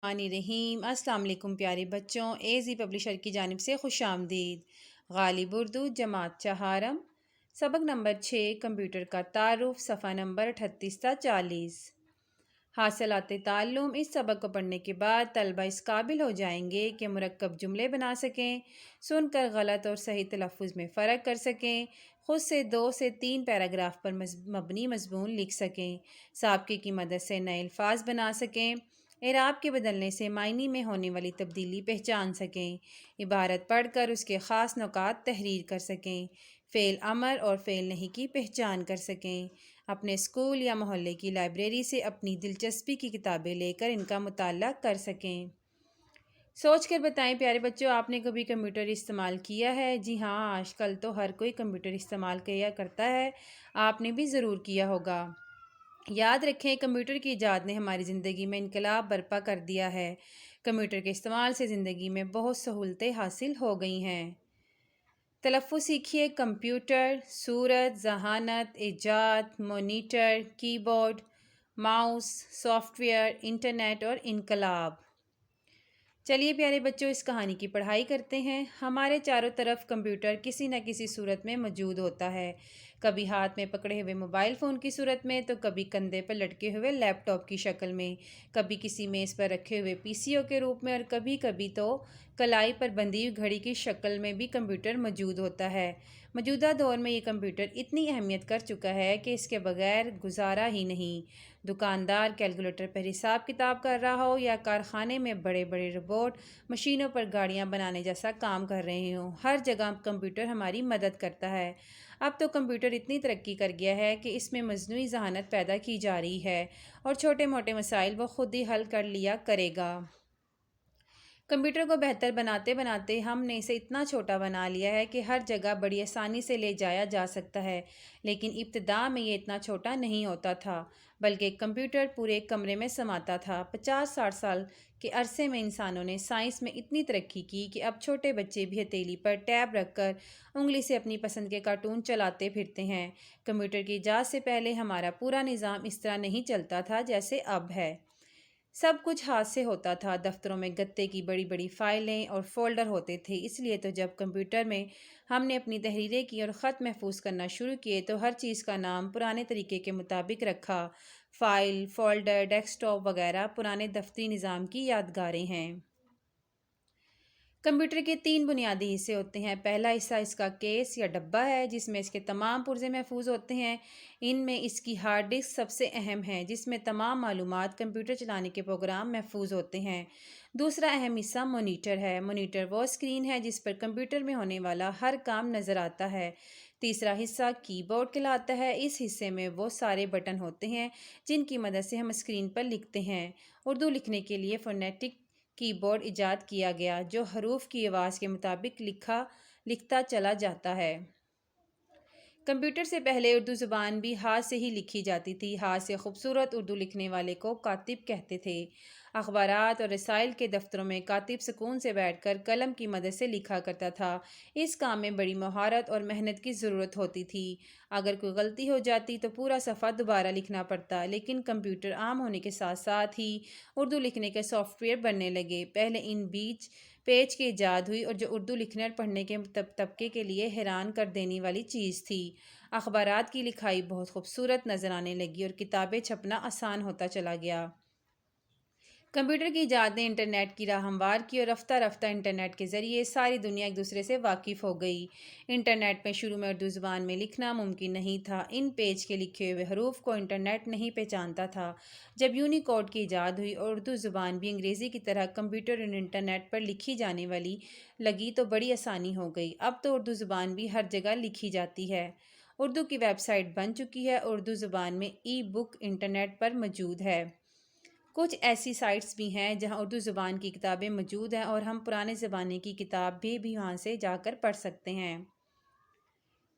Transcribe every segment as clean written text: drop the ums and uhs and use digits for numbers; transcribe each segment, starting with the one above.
रहीम अस्सलाम वालेकुम प्यारे बच्चों, एजी पब्लिशर की जानिब से खुश आमदीद। गालिब उर्दू जमात चहारम, सबक नंबर 6 कंप्यूटर का तारुफ, सफ़ा नंबर 38 था 40। हासिलात ताल्लुम। इस सबक को पढ़ने के बाद तलबा इस काबिल हो जाएंगे कि मुरक्कब जुमले बना सकें, सुनकर गलत और सही तलफ़ुज़ में फ़र्क कर सकें, ख़ुद से 2 से 3 पैराग्राफ पर मबनी मज़मून लिख सकें, साबके की मदद से नए अल्फाज बना सकें, एराब के बदलने से मायनी में होने वाली तब्दीली पहचान सकें, इबारत पढ़कर उसके ख़ास नुकात तहरीर कर सकें, फ़ेल अमर और फ़ेल नहीं की पहचान कर सकें, अपने स्कूल या मोहल्ले की लाइब्रेरी से अपनी दिलचस्पी की किताबें लेकर इनका मुताला कर सकें। सोच कर बताएं प्यारे बच्चों, आपने कभी कंप्यूटर इस्तेमाल किया है? जी हाँ, आजकल तो हर कोई कंप्यूटर इस्तेमाल किया करता है, आपने भी ज़रूर किया होगा। याद रखें, कंप्यूटर की ईजाद ने हमारी ज़िंदगी में इनकलाब बर्पा कर दिया है। कंप्यूटर के इस्तेमाल से ज़िंदगी में बहुत सहूलतें हासिल हो गई हैं। तलफ़्फ़ुज़ सीखिए। कंप्यूटर, सूरत, ज़हानत, ईजाद, monitor, keyboard, mouse, software, internet और इनकलाब। चलिए प्यारे बच्चों, इस कहानी की पढ़ाई करते हैं। हमारे चारों तरफ कंप्यूटर किसी न किसी सूरत में मौजूद होता है, कभी हाथ में पकड़े हुए मोबाइल फ़ोन की सूरत में, तो कभी कंधे पर लटके हुए लैपटॉप की शक्ल में, कभी किसी मेज़ पर रखे हुए पीसीओ के रूप में, और कभी कभी तो कलाई पर बंधी हुई घड़ी की शक्ल में भी कंप्यूटर मौजूद होता है। मौजूदा दौर में ये कंप्यूटर इतनी अहमियत कर चुका है कि इसके बगैर गुजारा ही नहीं। दुकानदार कैलकुलेटर पर हिसाब किताब कर रहा हो, या कारखाने में बड़े बड़े रोबोट मशीनों पर गाड़ियां बनाने जैसा काम कर रहे हों, हर जगह कंप्यूटर हमारी मदद करता है। अब तो कंप्यूटर इतनी तरक्की कर गया है कि इसमें मजनूई जहानत पैदा की जा रही है, और छोटे मोटे मसाइल वो खुद ही हल कर लिया करेगा। कंप्यूटर को बेहतर बनाते बनाते हमने इसे इतना छोटा बना लिया है कि हर जगह बड़ी आसानी से ले जाया जा सकता है। लेकिन इब्तिदा में ये इतना छोटा नहीं होता था, बल्कि कंप्यूटर पूरे एक कमरे में समाता था। 50-60 साल के अरसे में इंसानों ने साइंस में इतनी तरक्की की कि अब छोटे बच्चे भी हथेली पर टैब रखकर उंगली से अपनी पसंद के कार्टून चलाते फिरते हैं। कंप्यूटर की इजाज़त से पहले हमारा पूरा निज़ाम इस तरह नहीं चलता था जैसे अब है। सब कुछ हाथ से होता था। दफ्तरों में गत्ते की बड़ी बड़ी फाइलें और फोल्डर होते थे। इसलिए तो जब कंप्यूटर में हमने अपनी तहरीरें की और ख़त महफूज करना शुरू किए, तो हर चीज़ का नाम पुराने तरीके के मुताबिक रखा। फ़ाइल, फोल्डर, डेस्कटॉप वगैरह पुराने दफ्तरी निज़ाम की यादगारें हैं। कंप्यूटर के 3 बुनियादी हिस्से होते हैं। पहला हिस्सा इसका केस या डब्बा है, जिसमें इसके तमाम पुर्जे महफूज होते हैं। इनमें इसकी हार्ड डिस्क सबसे अहम है, जिसमें तमाम मालूमात कंप्यूटर चलाने के प्रोग्राम महफूज होते हैं। दूसरा अहम हिस्सा मॉनिटर है। मॉनिटर वो स्क्रीन है जिस पर कंप्यूटर में होने वाला हर काम नज़र आता है। तीसरा हिस्सा कीबोर्ड कहलाता है। इस हिस्से में वो सारे बटन होते हैं जिनकी मदद से हम स्क्रीन पर लिखते हैं। उर्दू लिखने के लिए फोनेटिक कीबोर्ड इजाद किया गया, जो हरूफ की आवाज़ के मुताबिक लिखता चला जाता है। कंप्यूटर से पहले उर्दू ज़ुबान भी हाथ से ही लिखी जाती थी। हाथ से खूबसूरत उर्दू लिखने वाले को कातिब कहते थे। अखबारात और रसाइल के दफ्तरों में कातिब सुकून से बैठकर कलम की मदद से लिखा करता था। इस काम में बड़ी महारत और मेहनत की ज़रूरत होती थी। अगर कोई गलती हो जाती तो पूरा सफ़ा दोबारा लिखना पड़ता। लेकिन कंप्यूटर आम होने के साथ साथ ही उर्दू लिखने के सॉफ्टवेयर बनने लगे। पहले इन बीच पेज की ईजाद हुई, और जो उर्दू लिखने और पढ़ने के तबके के लिए हैरान कर देने वाली चीज़ थी। अखबारात की लिखाई बहुत खूबसूरत नज़र आने लगी और किताबें छपना आसान होता चला गया। कंप्यूटर की ईजाद ने इंटरनेट की राह हमवार की, और रफ्ता रफ्ता इंटरनेट के ज़रिए सारी दुनिया एक दूसरे से वाकिफ़ हो गई। इंटरनेट में शुरू में उर्दू ज़ुबान में लिखना मुमकिन नहीं था। इन पेज के लिखे हुए हरूफ को इंटरनेट नहीं पहचानता था। जब यूनिकोड की ईजाद हुई और उर्दू ज़ुबान भी अंग्रेज़ी की तरह कंप्यूटर और इंटरनेट पर लिखी जाने वाली लगी, तो बड़ी आसानी हो गई। अब तो उर्दू ज़ुबान भी हर जगह लिखी जाती है। उर्दू की वेबसाइट बन चुकी है। उर्दू ज़ुबान में ई बुक इंटरनेट पर मौजूद है। कुछ ऐसी साइट्स भी हैं जहां उर्दू ज़ुबान की किताबें मौजूद हैं, और हम पुराने ज़माने की किताब भी वहाँ से जाकर पढ़ सकते हैं।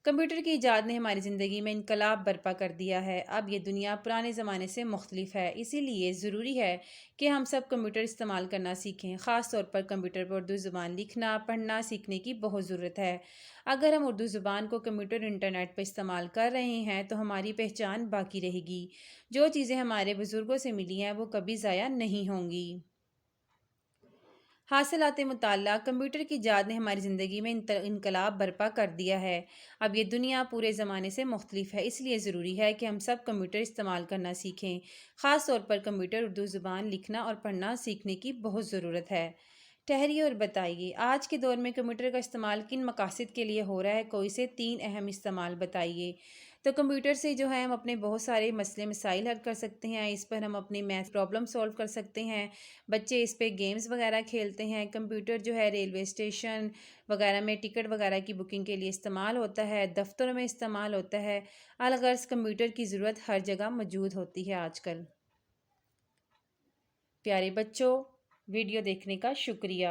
कंप्यूटर की ईजाद ने हमारी ज़िंदगी में इनकलाब बर्पा कर दिया है। अब ये दुनिया पुराने ज़माने से मुख्तलिफ है। इसीलिए ज़रूरी है कि हम सब कंप्यूटर इस्तेमाल करना सीखें। ख़ास तौर पर कंप्यूटर पर उर्दू ज़ुबान लिखना पढ़ना सीखने की बहुत ज़रूरत है। अगर हम उर्दू ज़ुबान को कंप्यूटर इंटरनेट पर इस्तेमाल कर रहे हैं, तो हमारी पहचान बाकी रहेगी। जो चीज़ें हमारे बुज़ुर्गों से मिली हैं वो कभी ज़ाया नहीं होंगी। حاصلات مطالعہ کمپیوٹر کی ایجاد نے ہماری زندگی میں انقلاب برپا کر دیا ہے۔ اب یہ دنیا پورے زمانے سے مختلف ہے، اس لیے ضروری ہے کہ ہم سب کمپیوٹر استعمال کرنا سیکھیں۔ خاص طور پر کمپیوٹر اردو زبان لکھنا اور پڑھنا سیکھنے کی بہت ضرورت ہے۔ ٹھہریے اور بتائیے، آج کے دور میں کمپیوٹر کا استعمال کن مقاصد کے لیے ہو رہا ہے؟ کوئی سے 3 اہم استعمال بتائیے۔ تو کمپیوٹر سے جو ہے ہم اپنے بہت سارے مسئلے مسائل حل کر سکتے ہیں، اس پر ہم اپنے میتھ پرابلم سولو کر سکتے ہیں، بچے اس پہ گیمز وغیرہ کھیلتے ہیں۔ کمپیوٹر جو ہے ریلوے اسٹیشن وغیرہ میں ٹکٹ وغیرہ کی بکنگ کے لیے استعمال ہوتا ہے، دفتروں میں استعمال ہوتا ہے۔ الغرض کمپیوٹر کی ضرورت ہر جگہ موجود ہوتی ہے آج کل۔ پیارے بچوں، ویڈیو دیکھنے کا شکریہ۔